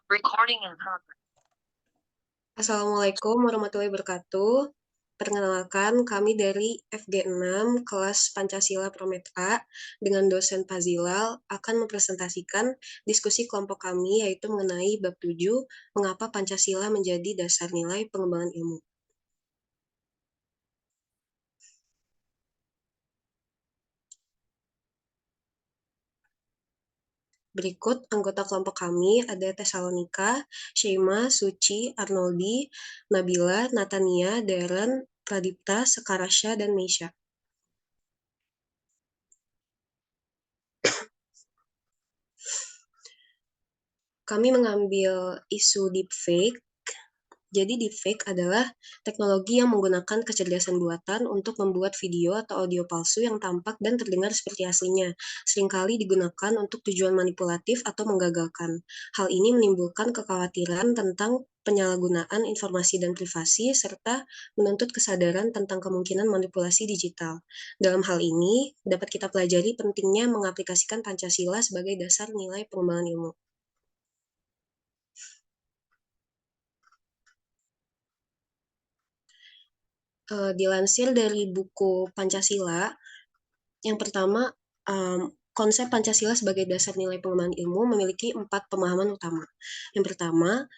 Recording in progress. Assalamualaikum warahmatullahi wabarakatuh. Perkenalkan, kami dari FG6 kelas Pancasila Prometra dengan dosen Fazilal akan mempresentasikan diskusi kelompok kami yaitu mengenai bab 7, mengapa Pancasila menjadi dasar nilai pengembangan ilmu. Berikut anggota kelompok kami ada Tesalonika, Sheima, Suci, Arnoldi, Nabila, Natania, Darren, Pradipta, Sekarasya, dan Meisha. Kami mengambil isu deepfake. Jadi deepfake adalah teknologi yang menggunakan kecerdasan buatan untuk membuat video atau audio palsu yang tampak dan terdengar seperti aslinya. Seringkali digunakan untuk tujuan manipulatif atau menggagalkan. Hal ini menimbulkan kekhawatiran tentang penyalahgunaan informasi dan privasi, serta menuntut kesadaran tentang kemungkinan manipulasi digital. Dalam hal ini, dapat kita pelajari pentingnya mengaplikasikan Pancasila sebagai dasar nilai pengembangan ilmu. Dilansir dari buku Pancasila, yang pertama, konsep Pancasila sebagai dasar nilai pengembangan ilmu memiliki 4 pemahaman utama. Yang pertama,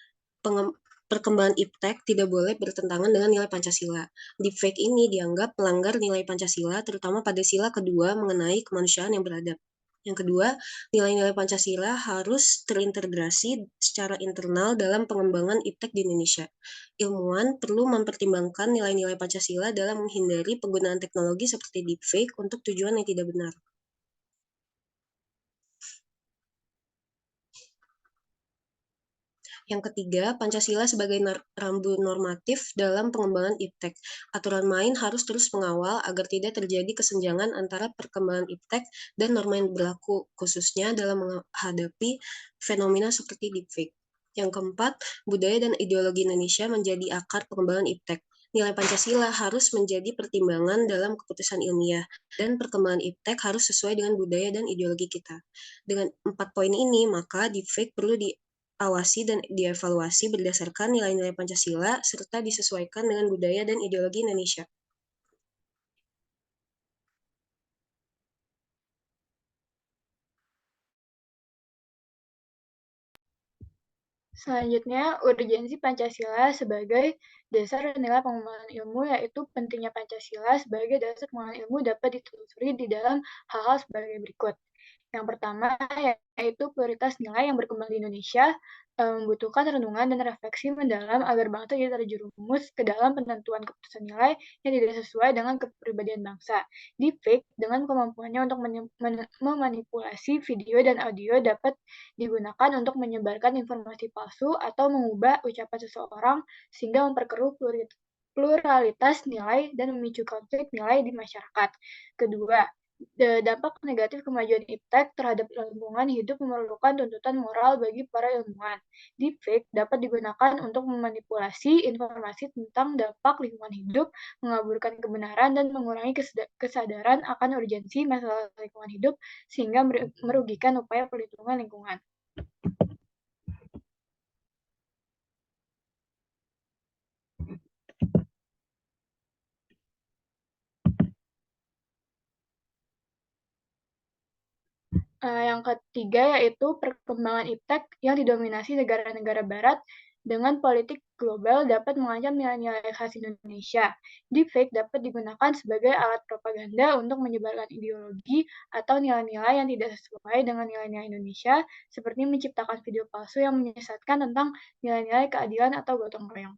perkembangan iptek tidak boleh bertentangan dengan nilai Pancasila. Deepfake ini dianggap melanggar nilai Pancasila, terutama pada sila kedua mengenai kemanusiaan yang beradab. Yang kedua, nilai-nilai Pancasila harus terintegrasi secara internal dalam pengembangan iptek di Indonesia. Ilmuwan perlu mempertimbangkan nilai-nilai Pancasila dalam menghindari penggunaan teknologi seperti deepfake untuk tujuan yang tidak benar. Yang ketiga, Pancasila sebagai rambu normatif dalam pengembangan iptek. Aturan main harus terus mengawal agar tidak terjadi kesenjangan antara perkembangan iptek dan norma yang berlaku, khususnya dalam menghadapi fenomena seperti deepfake. Yang keempat, budaya dan ideologi Indonesia menjadi akar pengembangan iptek. Nilai Pancasila harus menjadi pertimbangan dalam keputusan ilmiah, dan perkembangan iptek harus sesuai dengan budaya dan ideologi kita. Dengan 4 poin ini, maka deepfake perlu diawasi dan dievaluasi berdasarkan nilai-nilai Pancasila, serta disesuaikan dengan budaya dan ideologi Indonesia. Selanjutnya, urgensi Pancasila sebagai dasar nilai pengembangan ilmu, yaitu pentingnya Pancasila sebagai dasar pengembangan ilmu dapat ditelusuri di dalam hal-hal sebagai berikut. Yang pertama, yaitu prioritas nilai yang berkembang di Indonesia membutuhkan renungan dan refleksi mendalam agar bangsa tidak terjerumus ke dalam penentuan keputusan nilai yang tidak sesuai dengan kepribadian bangsa. Deepfake dengan kemampuannya untuk memanipulasi video dan audio dapat digunakan untuk menyebarkan informasi palsu atau mengubah ucapan seseorang sehingga memperkeruh pluralitas nilai dan memicu konflik nilai di masyarakat. Kedua, dampak negatif kemajuan iptek terhadap lingkungan hidup memerlukan tuntutan moral bagi para ilmuwan. Deepfake dapat digunakan untuk memanipulasi informasi tentang dampak lingkungan hidup, mengaburkan kebenaran, dan mengurangi kesadaran akan urgensi masalah lingkungan hidup sehingga merugikan upaya perlindungan lingkungan. Yang ketiga yaitu perkembangan iptek yang didominasi negara-negara barat dengan politik global dapat mengancam nilai-nilai khas Indonesia. Deepfake dapat digunakan sebagai alat propaganda untuk menyebarkan ideologi atau nilai-nilai yang tidak sesuai dengan nilai-nilai Indonesia, seperti menciptakan video palsu yang menyesatkan tentang nilai-nilai keadilan atau gotong royong.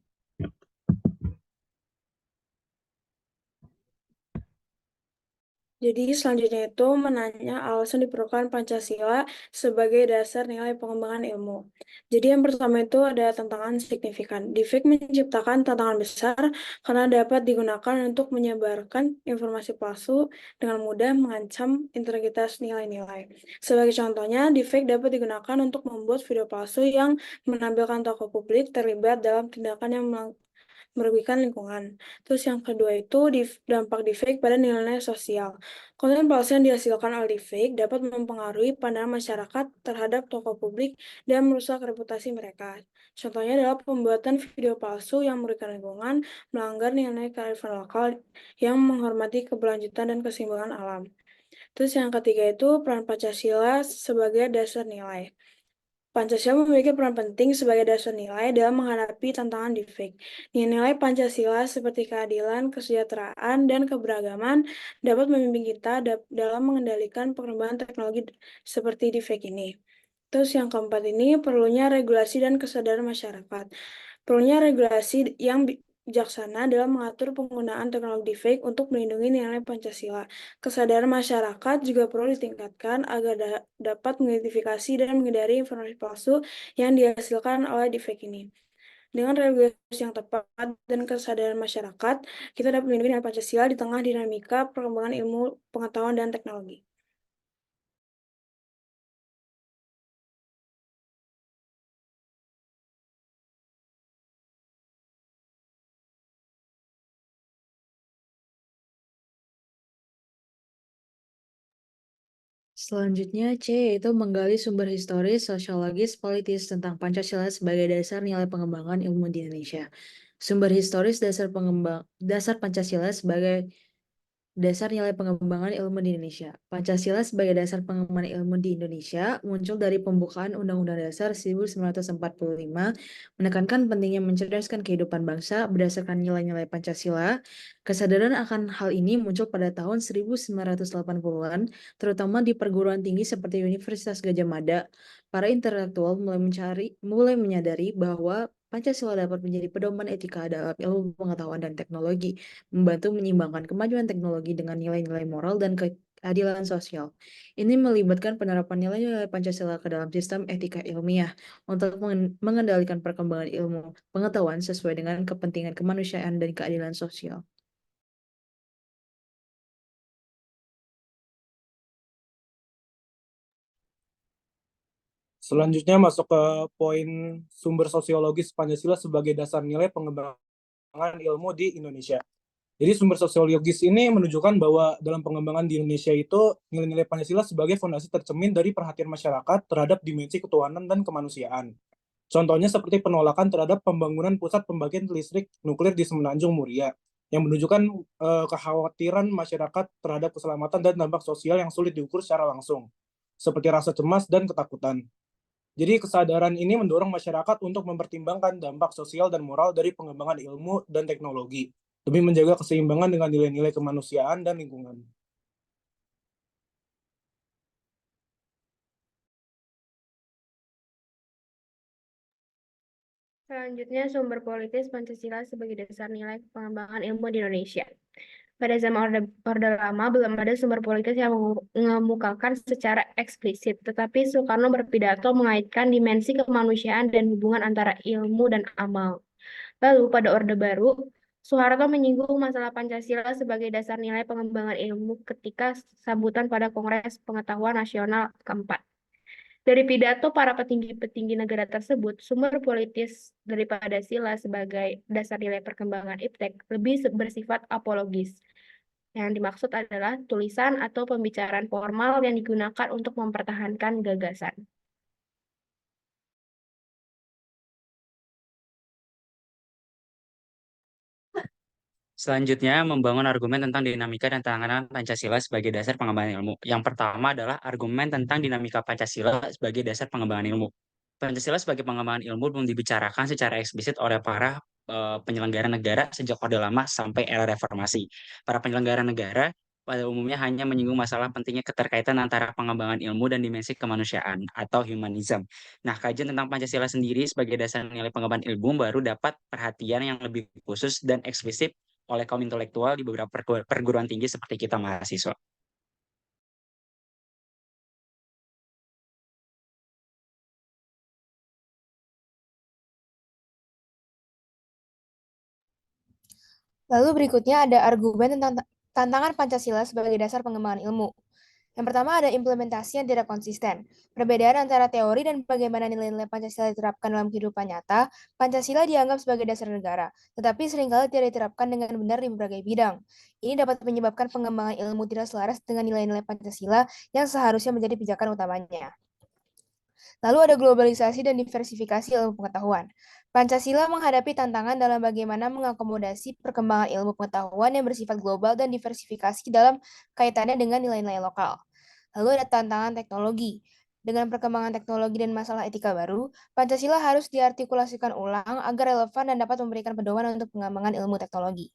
Jadi selanjutnya itu menanya alasan diperlukan Pancasila sebagai dasar nilai pengembangan ilmu. Jadi yang pertama itu ada tantangan signifikan. Deepfake menciptakan tantangan besar karena dapat digunakan untuk menyebarkan informasi palsu dengan mudah mengancam integritas nilai-nilai. Sebagai contohnya, deepfake dapat digunakan untuk membuat video palsu yang menampilkan tokoh publik terlibat dalam tindakan yang merugikan lingkungan. Terus yang kedua itu dampak deepfake pada nilai-nilai sosial. Konten palsu yang dihasilkan oleh deepfake dapat mempengaruhi pandangan masyarakat terhadap tokoh publik dan merusak reputasi mereka. Contohnya adalah pembuatan video palsu yang merugikan lingkungan, melanggar nilai kearifan lokal yang menghormati keberlanjutan dan keseimbangan alam. Terus yang ketiga itu peran Pancasila sebagai dasar nilai. Pancasila memiliki peran penting sebagai dasar nilai dalam menghadapi tantangan deepfake. Nilai-nilai Pancasila seperti keadilan, kesejahteraan, dan keberagaman dapat membimbing kita dalam mengendalikan perkembangan teknologi seperti deepfake ini. Terus yang keempat ini perlunya regulasi dan kesadaran masyarakat. Perlunya regulasi yang bijaksana dalam mengatur penggunaan teknologi deepfake untuk melindungi nilai Pancasila. Kesadaran masyarakat juga perlu ditingkatkan agar dapat mengidentifikasi dan menghindari informasi palsu yang dihasilkan oleh deepfake ini. Dengan regulasi yang tepat dan kesadaran masyarakat, kita dapat melindungi nilai Pancasila di tengah dinamika perkembangan ilmu, pengetahuan, dan teknologi. Selanjutnya, C yaitu menggali sumber historis, sosiologis, politis tentang Pancasila sebagai dasar nilai pengembangan ilmu di Indonesia. Sumber historis dasar Pancasila sebagai dasar nilai pengembangan ilmu di Indonesia. Pancasila sebagai dasar pengembangan ilmu di Indonesia muncul dari pembukaan Undang-Undang Dasar 1945, menekankan pentingnya mencerdaskan kehidupan bangsa berdasarkan nilai-nilai Pancasila. Kesadaran akan hal ini muncul pada tahun 1980-an, terutama di perguruan tinggi seperti Universitas Gadjah Mada. Para intelektual mulai menyadari bahwa Pancasila dapat menjadi pedoman etika dalam ilmu pengetahuan dan teknologi, membantu menyeimbangkan kemajuan teknologi dengan nilai-nilai moral dan keadilan sosial. Ini melibatkan penerapan nilai-nilai Pancasila ke dalam sistem etika ilmiah untuk mengendalikan perkembangan ilmu pengetahuan sesuai dengan kepentingan kemanusiaan dan keadilan sosial. Selanjutnya masuk ke poin sumber sosiologis Pancasila sebagai dasar nilai pengembangan ilmu di Indonesia. Jadi sumber sosiologis ini menunjukkan bahwa dalam pengembangan di Indonesia itu nilai-nilai Pancasila sebagai fondasi tercermin dari perhatian masyarakat terhadap dimensi ketuhanan dan kemanusiaan. Contohnya seperti penolakan terhadap pembangunan pusat pembagian listrik nuklir di Semenanjung Muria, yang menunjukkan kekhawatiran masyarakat terhadap keselamatan dan dampak sosial yang sulit diukur secara langsung, seperti rasa cemas dan ketakutan. Jadi kesadaran ini mendorong masyarakat untuk mempertimbangkan dampak sosial dan moral dari pengembangan ilmu dan teknologi, demi menjaga keseimbangan dengan nilai-nilai kemanusiaan dan lingkungan. Selanjutnya, sumber politis Pancasila sebagai dasar nilai pengembangan ilmu di Indonesia. Pada zaman Orde Lama, belum ada sumber politis yang mengemukakan secara eksplisit, tetapi Soekarno berpidato mengaitkan dimensi kemanusiaan dan hubungan antara ilmu dan amal. Lalu, pada Orde Baru, Soeharto menyinggung masalah Pancasila sebagai dasar nilai pengembangan ilmu ketika sambutan pada Kongres Pengetahuan Nasional keempat. Dari pidato para petinggi-petinggi negara tersebut, sumber politis daripada sila sebagai dasar nilai perkembangan iptek lebih bersifat apologis. Yang dimaksud adalah tulisan atau pembicaraan formal yang digunakan untuk mempertahankan gagasan. Selanjutnya, membangun argumen tentang dinamika dan tantangan Pancasila sebagai dasar pengembangan ilmu. Yang pertama adalah argumen tentang dinamika Pancasila sebagai dasar pengembangan ilmu. Pancasila sebagai pengembangan ilmu belum dibicarakan secara eksplisit oleh para penyelenggara negara sejak Orde Lama sampai era Reformasi. Para penyelenggara negara pada umumnya hanya menyinggung masalah pentingnya keterkaitan antara pengembangan ilmu dan dimensi kemanusiaan atau humanism. Nah, kajian tentang Pancasila sendiri sebagai dasar nilai pengembangan ilmu baru dapat perhatian yang lebih khusus dan eksplisit oleh kaum intelektual di beberapa perguruan tinggi seperti kita mahasiswa. Lalu berikutnya ada argumen tentang tantangan Pancasila sebagai dasar pengembangan ilmu. Yang pertama ada implementasi yang tidak konsisten. Perbedaan antara teori dan bagaimana nilai-nilai Pancasila diterapkan dalam kehidupan nyata, Pancasila dianggap sebagai dasar negara, tetapi seringkali tidak diterapkan dengan benar di berbagai bidang. Ini dapat menyebabkan pengembangan ilmu tidak selaras dengan nilai-nilai Pancasila yang seharusnya menjadi pijakan utamanya. Lalu ada globalisasi dan diversifikasi ilmu pengetahuan. Pancasila menghadapi tantangan dalam bagaimana mengakomodasi perkembangan ilmu pengetahuan yang bersifat global dan diversifikasi dalam kaitannya dengan nilai-nilai lokal. Lalu ada tantangan teknologi. Dengan perkembangan teknologi dan masalah etika baru, Pancasila harus diartikulasikan ulang agar relevan dan dapat memberikan pedoman untuk pengembangan ilmu teknologi.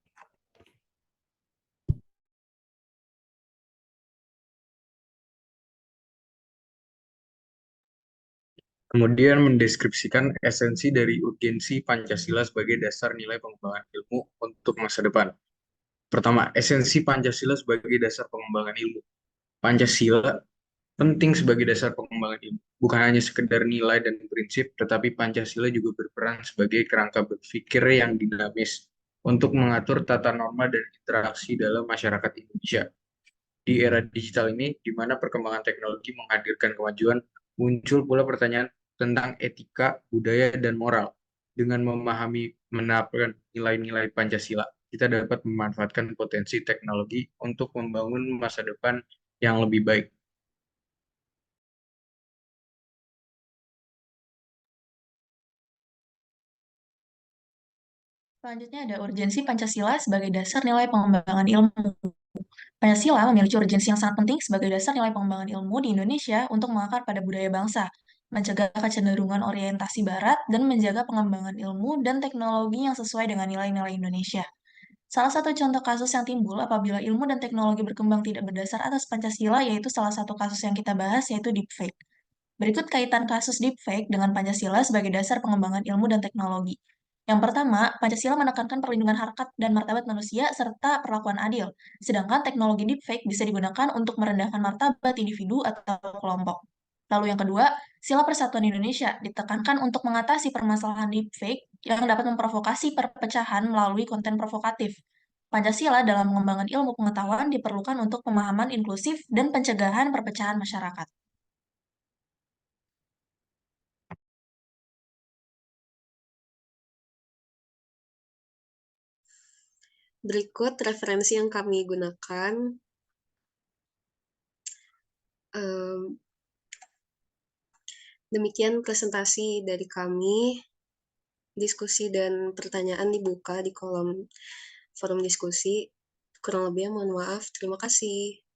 Kemudian mendeskripsikan esensi dari urgensi Pancasila sebagai dasar nilai pengembangan ilmu untuk masa depan. Pertama, esensi Pancasila sebagai dasar pengembangan ilmu. Pancasila penting sebagai dasar pengembangan ilmu. Bukan hanya sekedar nilai dan prinsip, tetapi Pancasila juga berperan sebagai kerangka berpikir yang dinamis untuk mengatur tata norma dan interaksi dalam masyarakat Indonesia. Di era digital ini, di mana perkembangan teknologi menghadirkan kemajuan, muncul pula pertanyaan tentang etika, budaya, dan moral. Dengan memahami menerapkan nilai-nilai Pancasila, kita dapat memanfaatkan potensi teknologi untuk membangun masa depan yang lebih baik. Selanjutnya ada urgensi Pancasila sebagai dasar nilai pengembangan ilmu. Pancasila memiliki urgensi yang sangat penting sebagai dasar nilai pengembangan ilmu di Indonesia untuk mengakar pada budaya bangsa, mencegah kecenderungan orientasi barat, dan menjaga pengembangan ilmu dan teknologi yang sesuai dengan nilai-nilai Indonesia. Salah satu contoh kasus yang timbul apabila ilmu dan teknologi berkembang tidak berdasar atas Pancasila yaitu salah satu kasus yang kita bahas yaitu deepfake. Berikut kaitan kasus deepfake dengan Pancasila sebagai dasar pengembangan ilmu dan teknologi. Yang pertama, Pancasila menekankan perlindungan harkat dan martabat manusia serta perlakuan adil, sedangkan teknologi deepfake bisa digunakan untuk merendahkan martabat individu atau kelompok. Lalu yang kedua, sila persatuan Indonesia ditekankan untuk mengatasi permasalahan deepfake yang dapat memprovokasi perpecahan melalui konten provokatif. Pancasila dalam pengembangan ilmu pengetahuan diperlukan untuk pemahaman inklusif dan pencegahan perpecahan masyarakat. Berikut referensi yang kami gunakan. Demikian presentasi dari kami. Diskusi dan pertanyaan dibuka di kolom forum diskusi. Kurang lebihnya mohon maaf. Terima kasih.